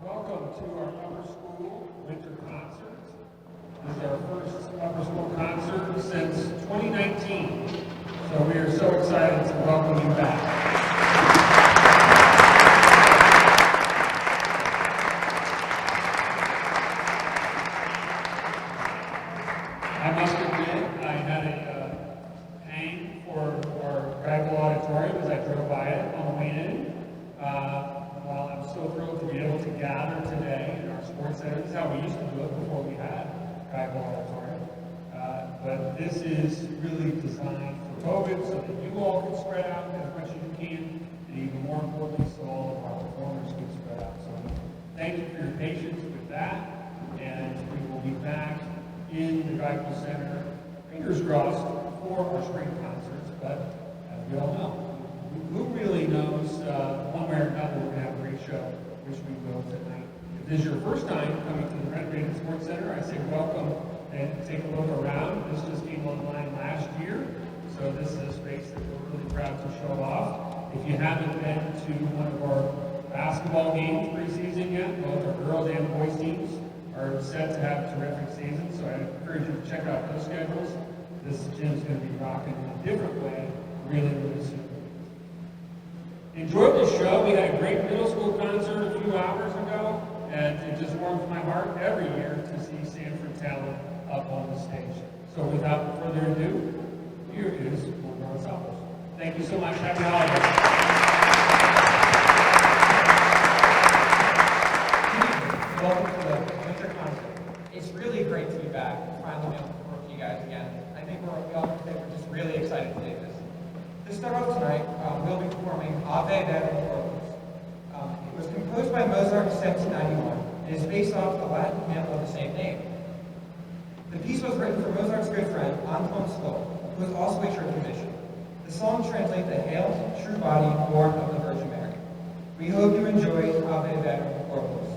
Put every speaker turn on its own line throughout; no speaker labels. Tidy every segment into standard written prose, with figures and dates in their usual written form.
Welcome to our upper school winter concert. This is our first upper school concert since 2019. So we are so excited to welcome you back. I must admit, I had a pang for our Gaggle Auditorium as I drove by it on the way in. While I'm so thrilled to be able to gather today in our sports center. This is how we used to do it before we had Gaggle Auditorium. But this is really designed for COVID so that you all can spread out as much as you can, and even more importantly, so all of our performers can spread out. So thank you for your patience with that, and we will be back in the Gaggle Center, fingers crossed, for our spring concerts. But as we all know, who really knows one way or another we're going to have a great show, which we will tonight. If this is your first time coming to the renovated Sports Center, I say welcome and take a look around. This just came online last year, so this is a space that we're really proud to show off. If you haven't been to one of our basketball games preseason yet, both our girls and boys teams are set to have terrific seasons, so I encourage you to check out those schedules. This gym is going to be rocking in a different way really, really soon. Enjoyed the show. We had a great middle school concert a few hours ago, and it just warms my heart every year to see Sanford talent up on the stage. So without further ado, here is Morgan Ensembles. Thank you so much. Happy holidays.
Welcome to the winter concert. It's really great to be back and finally be able to perform for you guys again. I think we all can say we're just really excited to do this. To start off tonight, we'll be performing Ave Verum Corpus. It was composed by Mozart in 1791 and is based off the Latin hymn of the same name. The piece was written for Mozart's good friend, Anton Slow, who was also a church musician. The song translates the Hail, true body, born of the Virgin Mary. We hope you enjoy Ave Verum Corpus.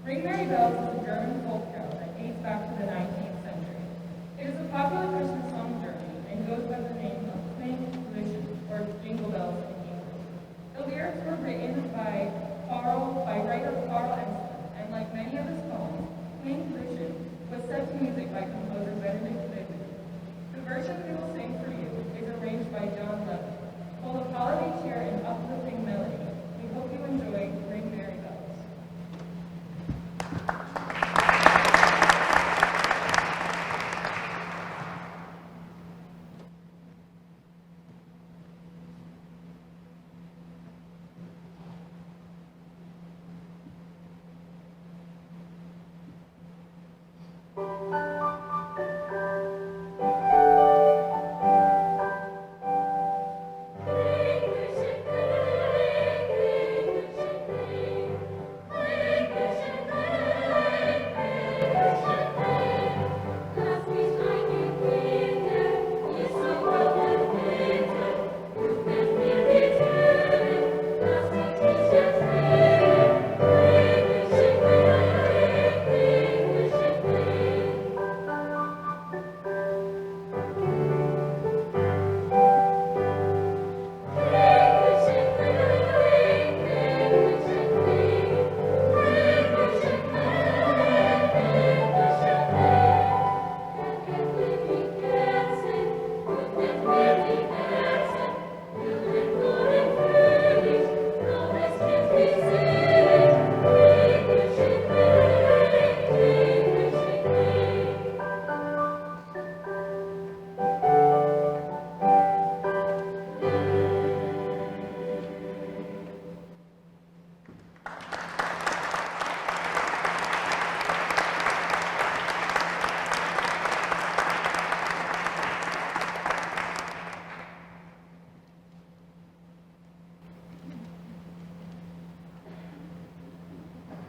Ring Merry Bells is a German folk carol that dates back to the 19th century. It is a popular Christmas song in Germany and goes by the name of Kling Glischen, or Jingle Bells in English. The lyrics were written by writer Carl Ensign, and like many of his poems, Kling Glischen was set to music by composer Benedict Ludwig. The version we will sing for you is arranged by John Levin, full of holiday cheer and uplifting melody. We hope you enjoy Ring Merry Bells.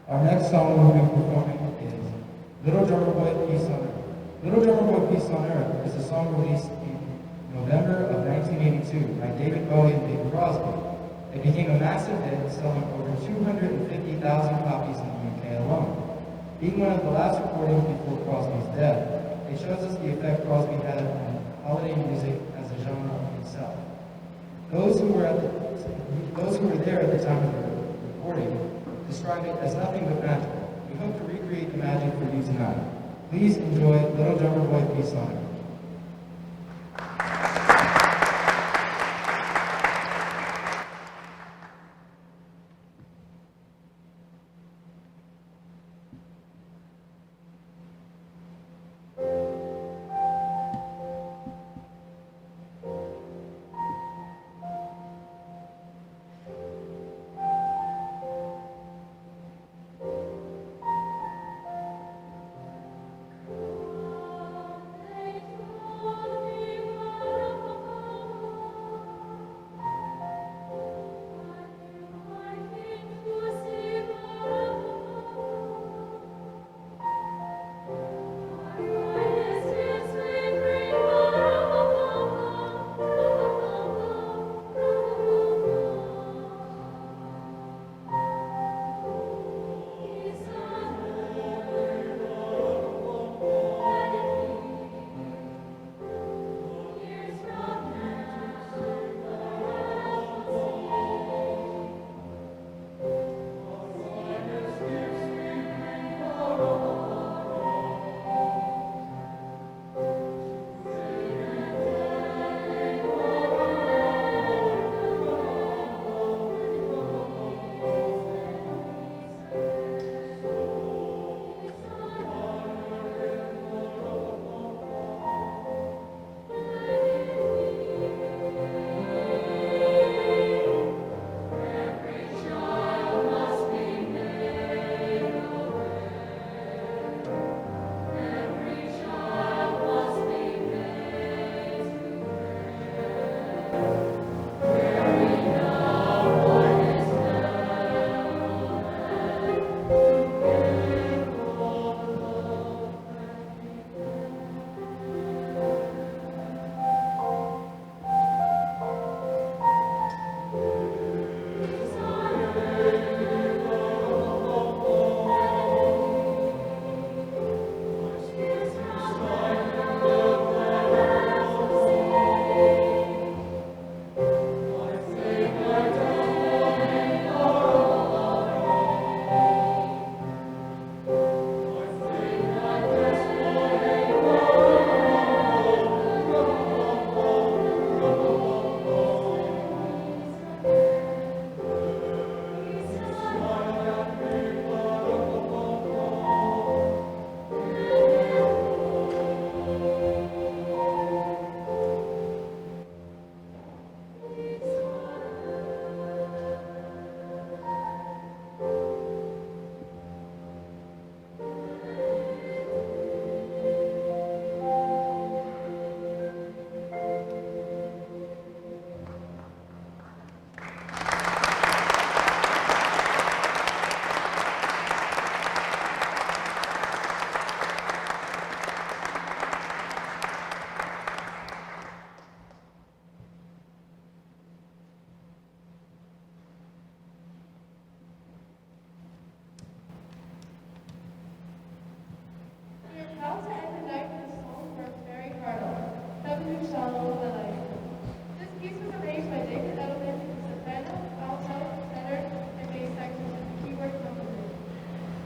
Our next song we'll be performing is Little Drummer Boy, Peace on Earth. Little Drummer Boy, Peace on Earth is a song released in November of 1982 by David Bowie and Bing Crosby. It became a massive hit, selling over 250,000 copies in the UK alone. Being one of the last recordings before Crosby's death, it shows us the effect Crosby had on holiday music as a genre itself. Those who were there at the time of the recording describe it as nothing but magical. We hope to recreate the magic for you tonight. Please enjoy Little Drummer Boy, Peace on Earth.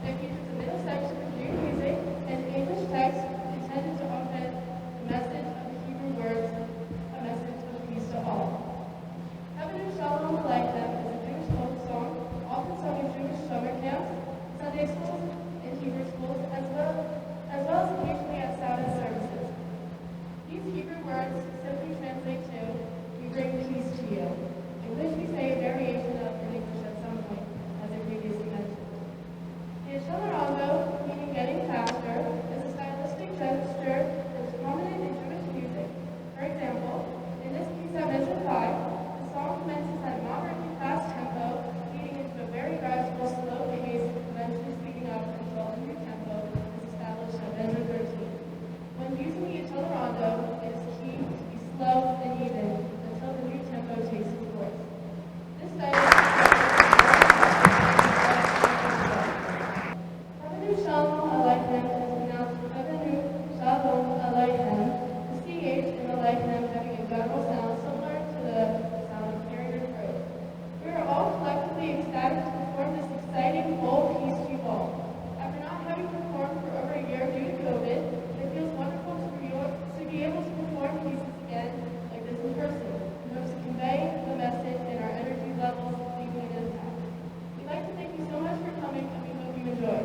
It features a middle section of new music and English text intended to augment the message of the Hebrew words, a message of peace to all. Havenu Shalom Aleichem is a Jewish folk song often sung in Jewish summer camps, Sunday schools, and Hebrew schools, as well as occasionally at Sabbath services. These Hebrew words simply translate to, "We bring peace to you," in which we say a variation of in English at some point, as I previously mentioned. The Accelerando, meaning getting faster, is a stylistic gesture that's prominent in Jewish music. For example, in this piece at measure 5, the song commences at a moderately fast tempo, leading into a very gradual, slow pace, eventually speeding up until a new tempo is established at measure 13. When using the Accelerando, it is key to be slow and even until the new tempo takes its course. This style Havenu Shalom Aleichem is pronounced Havenu Shalom Aleichem, the CH in Aleichem having a guttural sound similar to the sound of clearing your throat. We are all collectively ecstatic to perform this exciting, bold piece to you all. After not having performed for over a year due to COVID, it feels wonderful to be able to perform pieces again like this in person, in hopes to convey the message and our energy levels leaving an impact. We'd like to thank you so much for coming, and we hope you enjoy.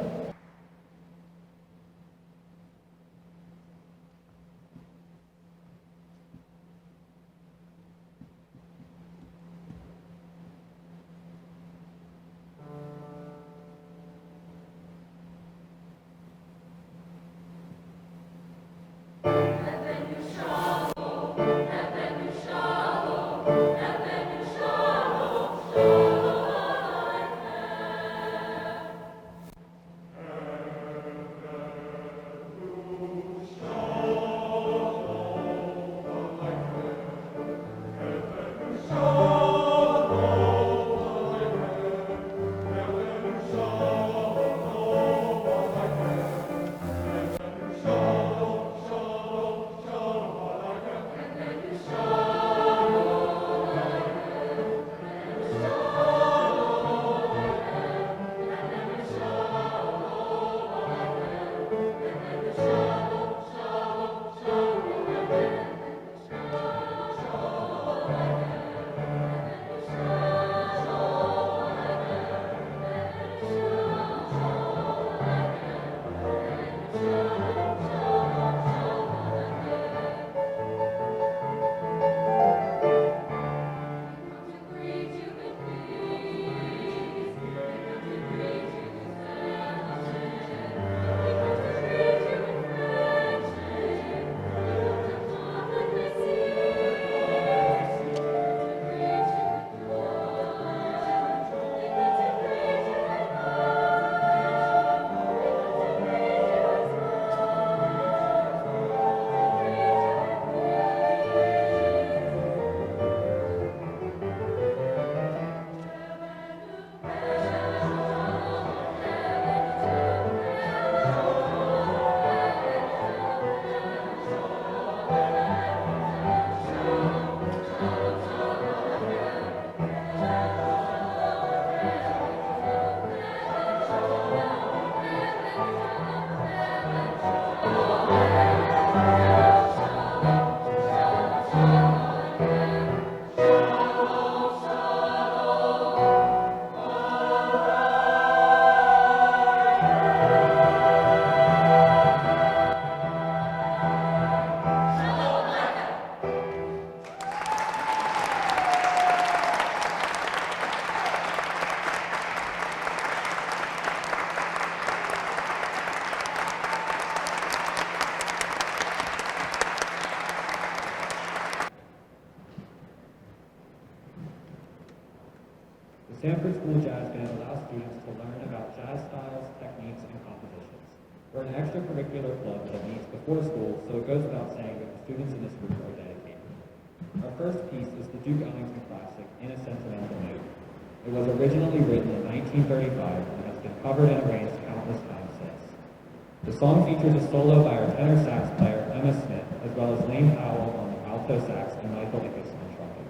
The Sanford School Jazz Band allows students to learn about jazz styles, techniques, and compositions. We're an extracurricular club that meets before school, so it goes without saying that the students in this group are dedicated. Our first piece is the Duke Ellington classic, In a Sentimental Mood. It was originally written in 1935 and has been covered and arranged countless times since. The song features a solo by our tenor sax player, Emma Smith, as well as Lane Powell on the alto sax and Michael Ickes on trumpet.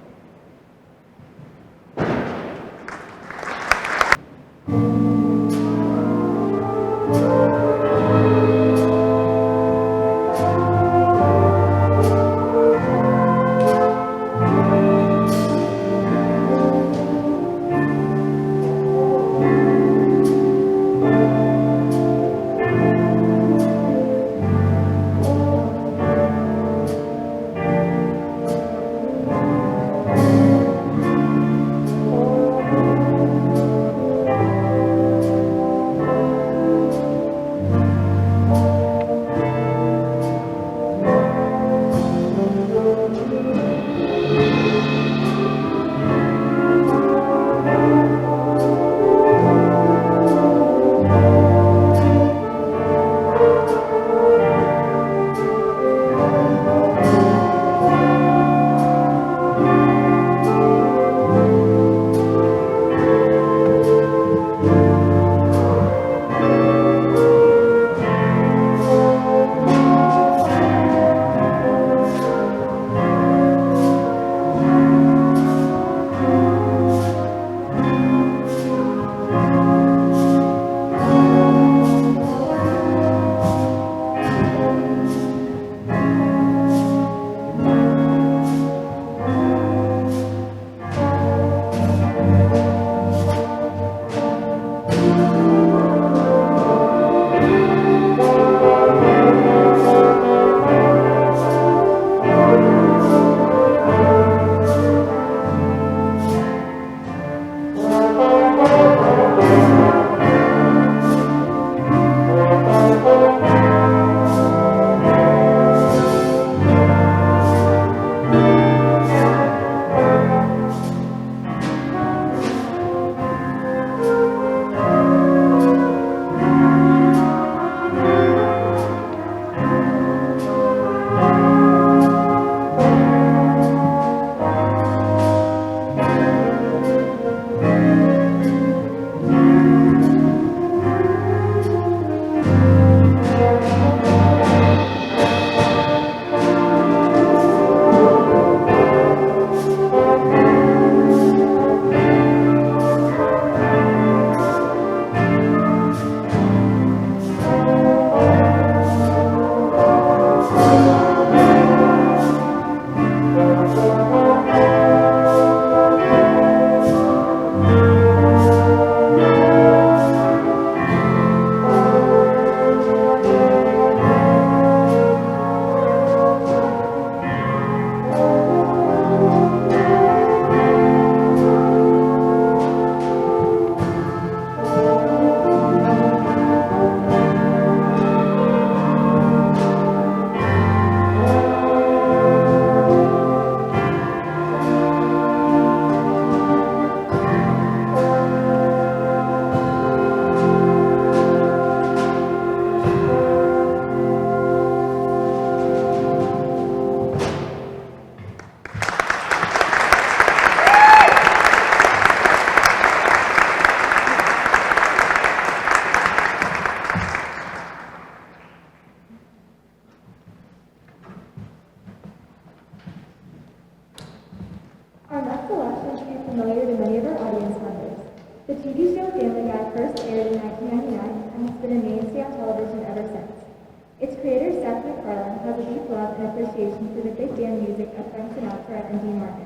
appreciation for the big band music of Frank Sinatra and Dean Martin.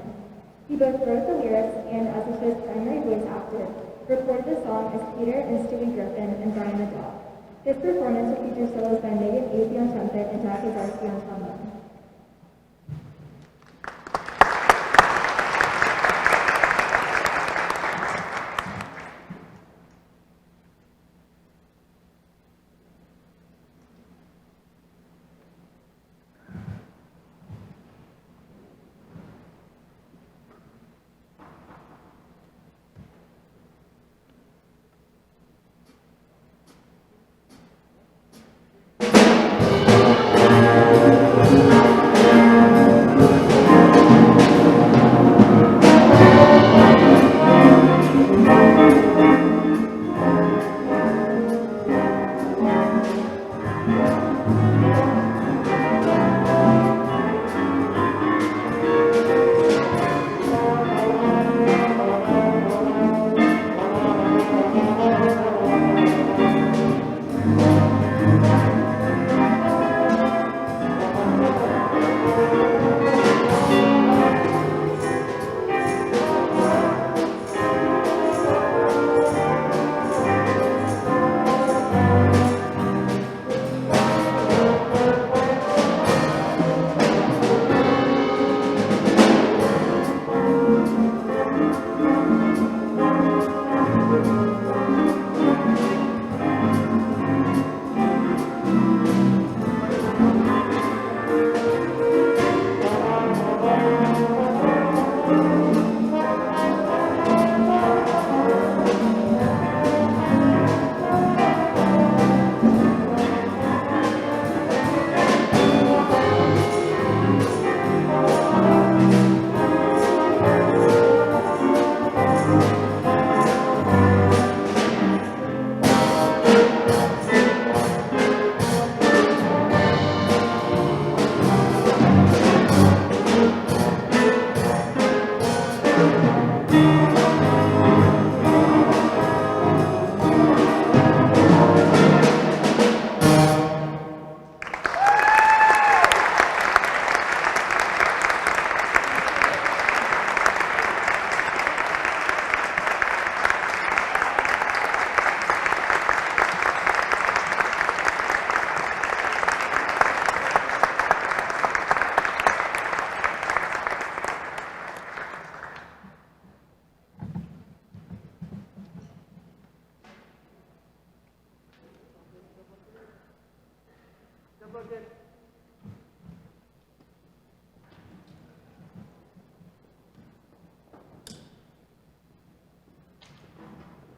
He both wrote the lyrics and, as the show's primary voice actor, recorded the song as Peter and Stewie Griffin and Brian the dog. This performance will feature solos by Megan Athey on trumpet and Jack Azarski on trombone.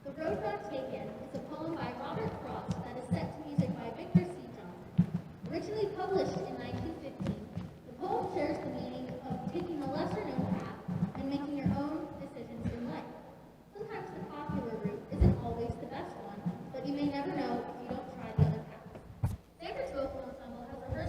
The Road Not Taken is a poem by Robert Frost that is set to music by Victor C. Johnson. Originally published in 1915, the poem shares the meaning of taking a lesser-known path and making your own decisions in life. Sometimes the popular route isn't always the best one, but you may never know if you don't try the other path. Sanford's vocal ensemble has rehearsed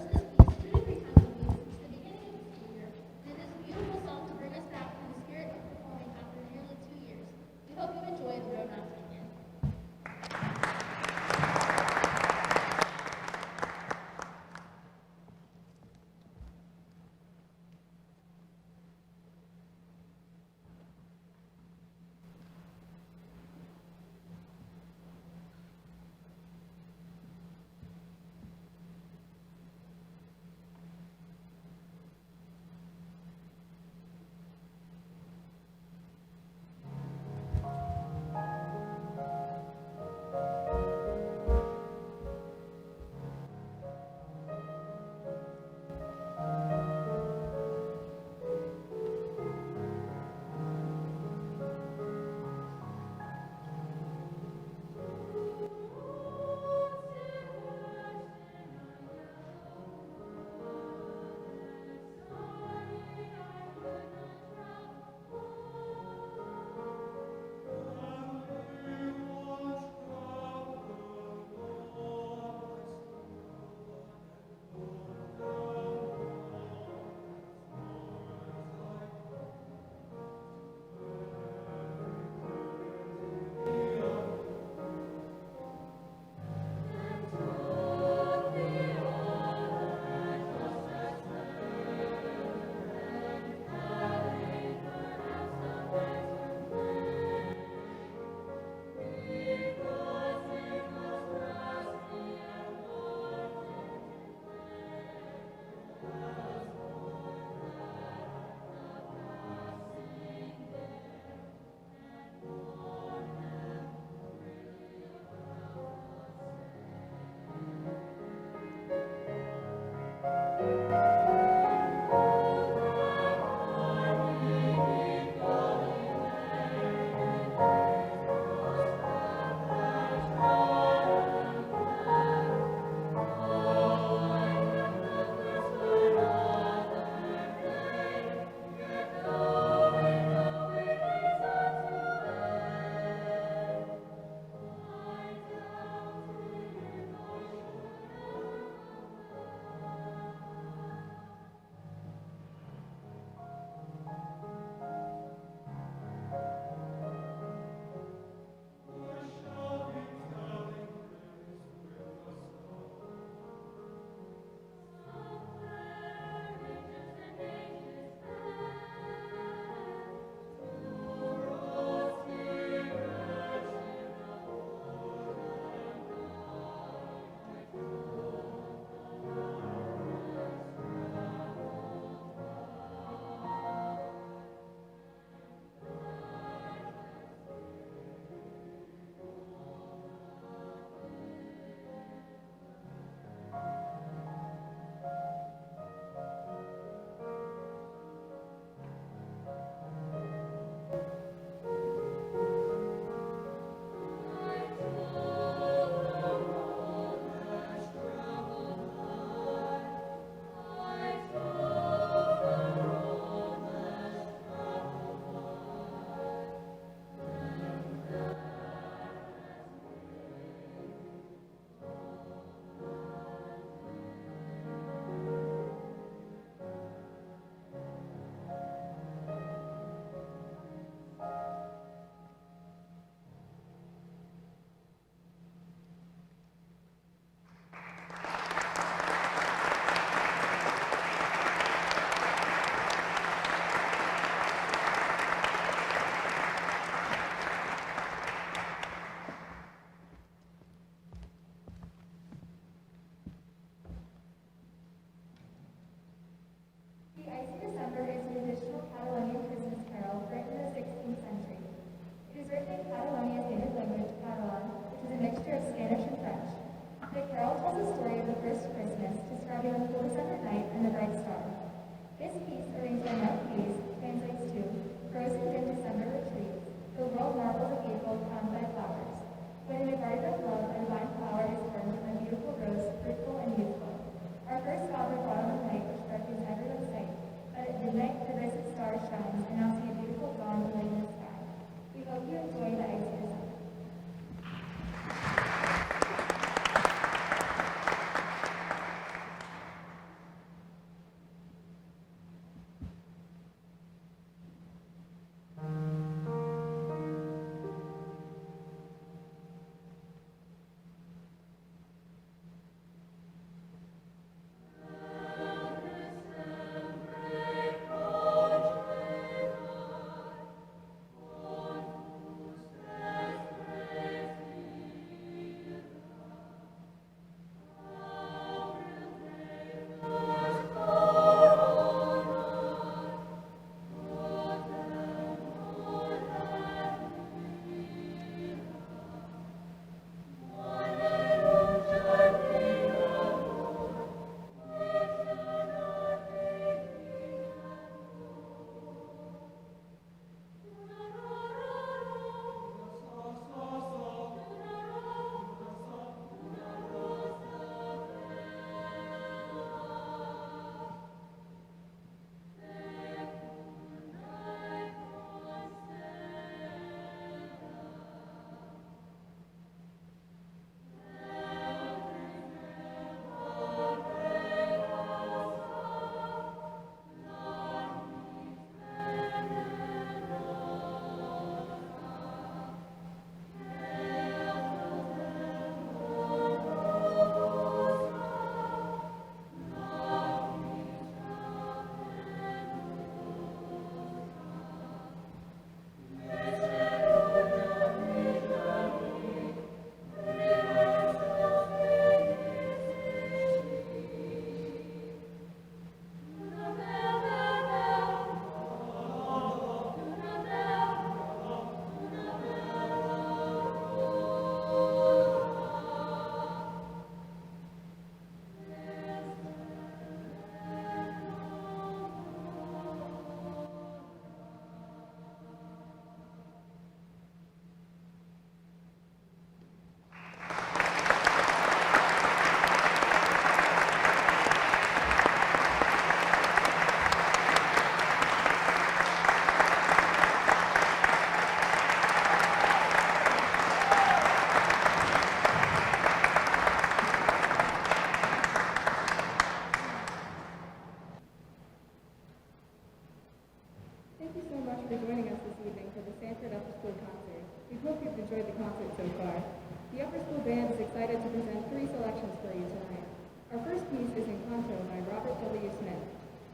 selections for you tonight. Our first piece is Encanto by Robert W. Smith.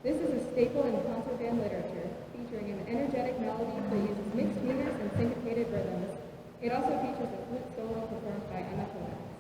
This is a staple in concert band literature, featuring an energetic melody that uses mixed meters and syncopated rhythms. It also features a flute solo performed by Emma Kovacs.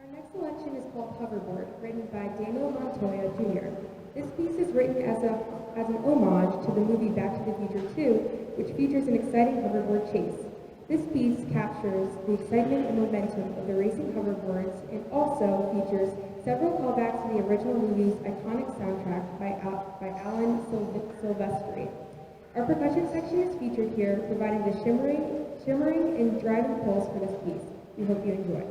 Our next selection is called Hoverboard, written by Daniel Montoya Jr. This piece is written as an homage to the movie Back to the Future 2, which features an exciting hoverboard chase. This piece captures the excitement and momentum of the racing hoverboards and also features several callbacks to the original movie's iconic soundtrack by Alan Silvestri. Our percussion section is featured here, providing the shimmering and driving pulse for this piece. We hope you enjoy.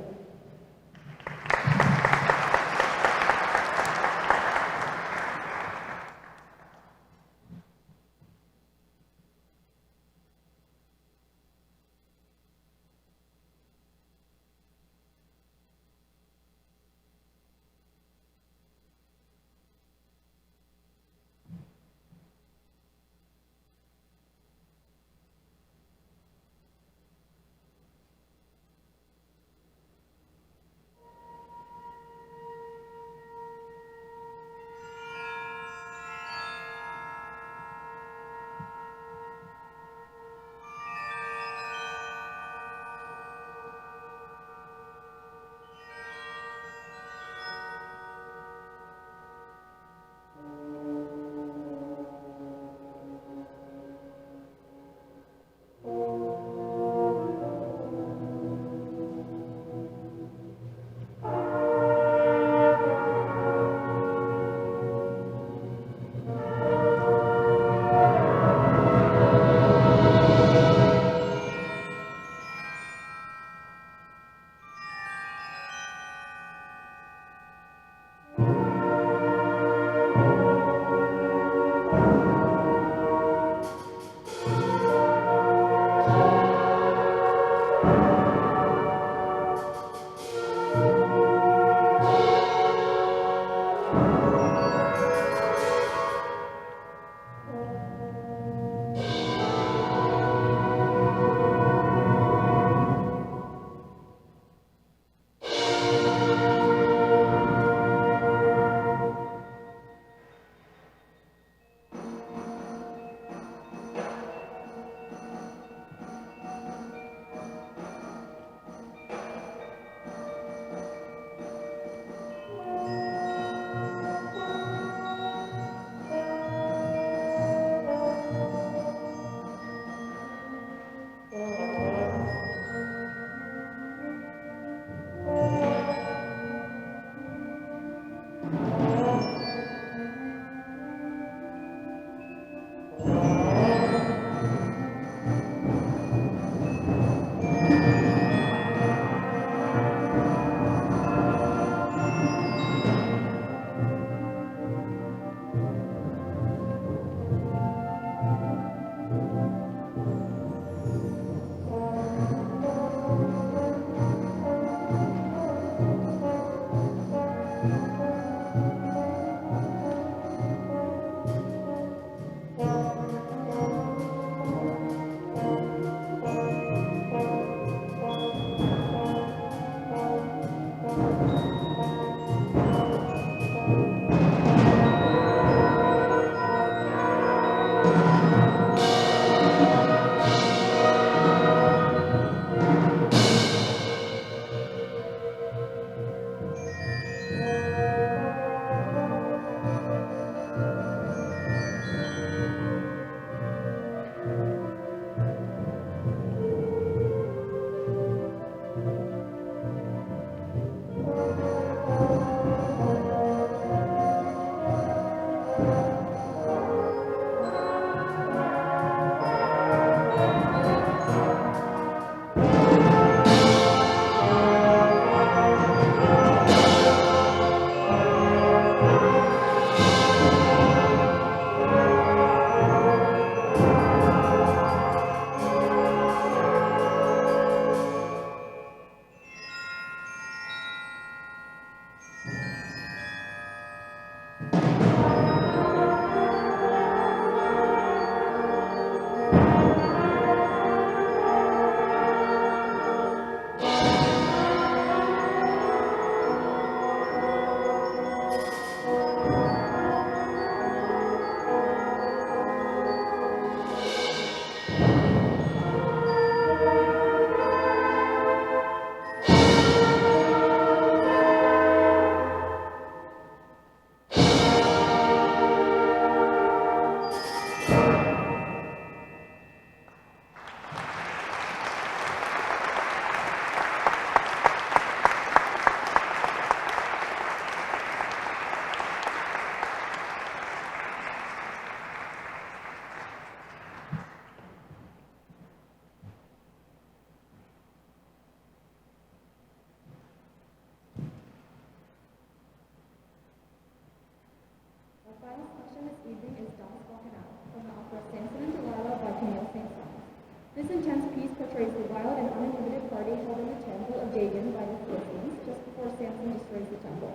This intense piece portrays the wild and uninhibited party held in the temple of Dagon by the Philistines just before Samson destroys the temple.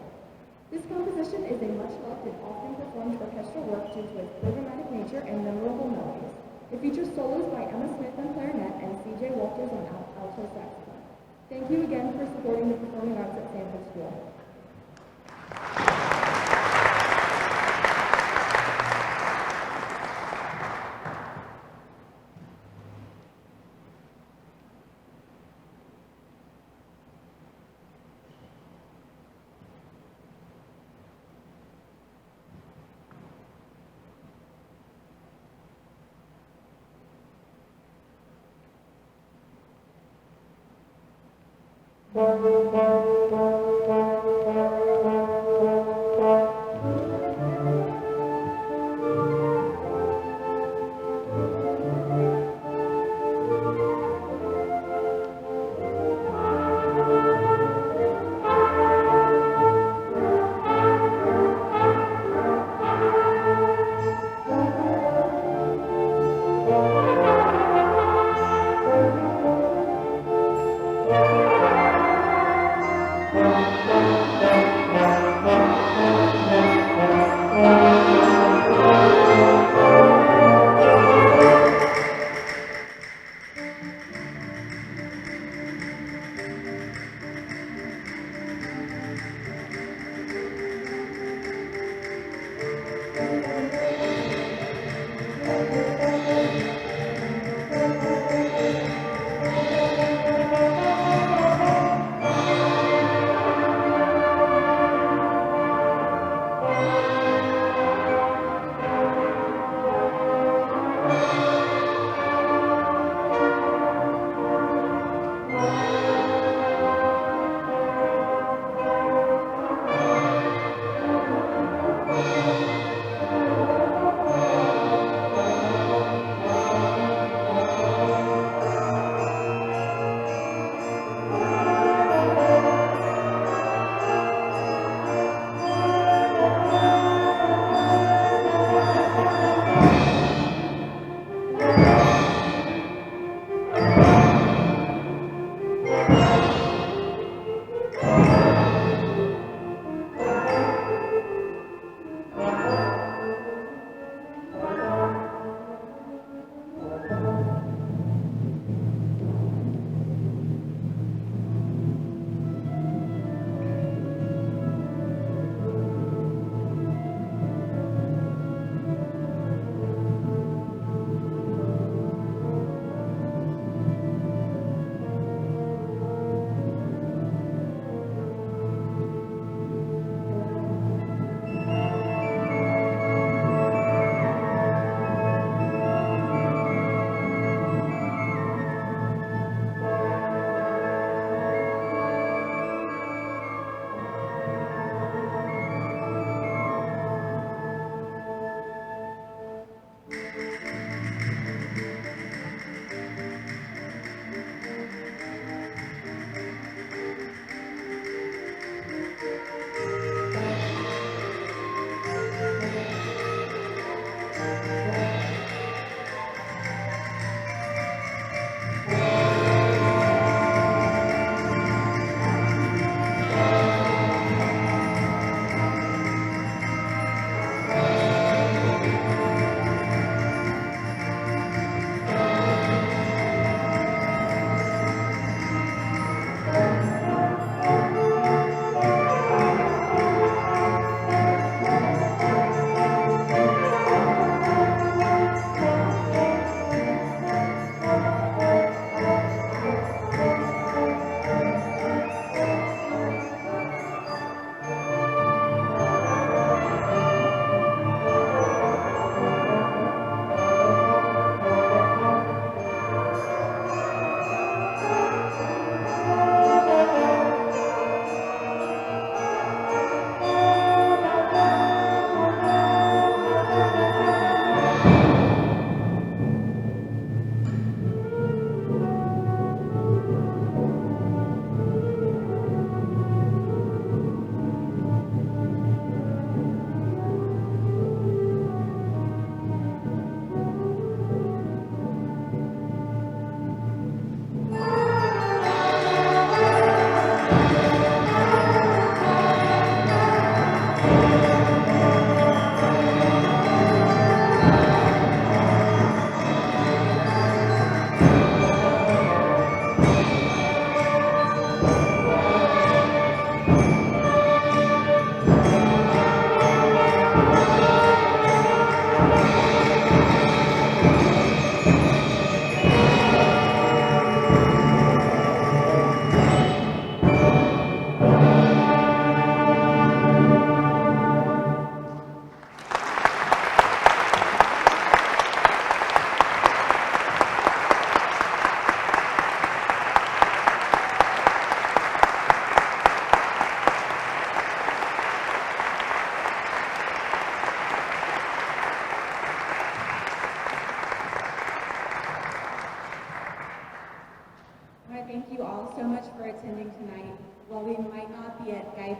This composition is a much-loved and often performed orchestral work due to its programmatic nature and memorable melodies. It features solos by Emma Smith on clarinet and C.J. Walters on alto saxophone. Thank you again for supporting the performing arts at Sanford School.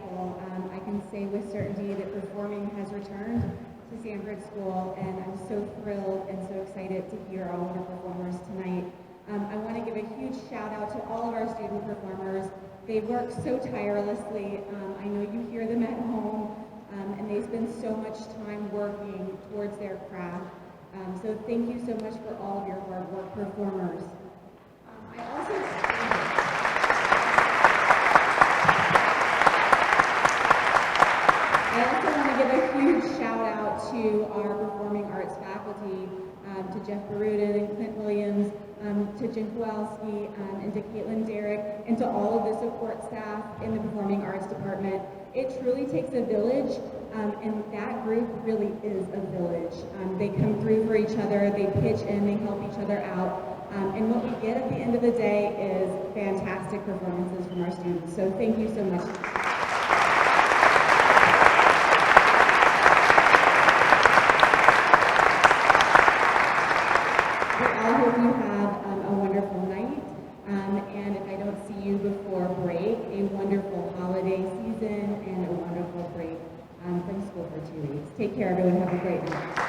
delightful. I can say with certainty that performing has returned to Sanford School, and I'm so thrilled and so excited to hear all of the performers tonight. I want to give a huge shout out to all of our student performers. They work so tirelessly. I know you hear them at home, and they spend so much time working towards their craft. So thank you so much for all of your hard work, performers. I also want to give a huge shout out to our performing arts faculty, to Jeff Barudin and Clint Williams, to Jen Kowalski, and to Caitlin Derrick, and to all of the support staff in the performing arts department. It truly takes a village, and that group really is a village. They come through for each other, they pitch in, they help each other out, and what we get at the end of the day is fantastic performances from our students. So thank you so much. I hope you have a wonderful night, and if I don't see you before break, a wonderful holiday season and a wonderful break from school for 2 weeks. Take care, everyone. Have a great night.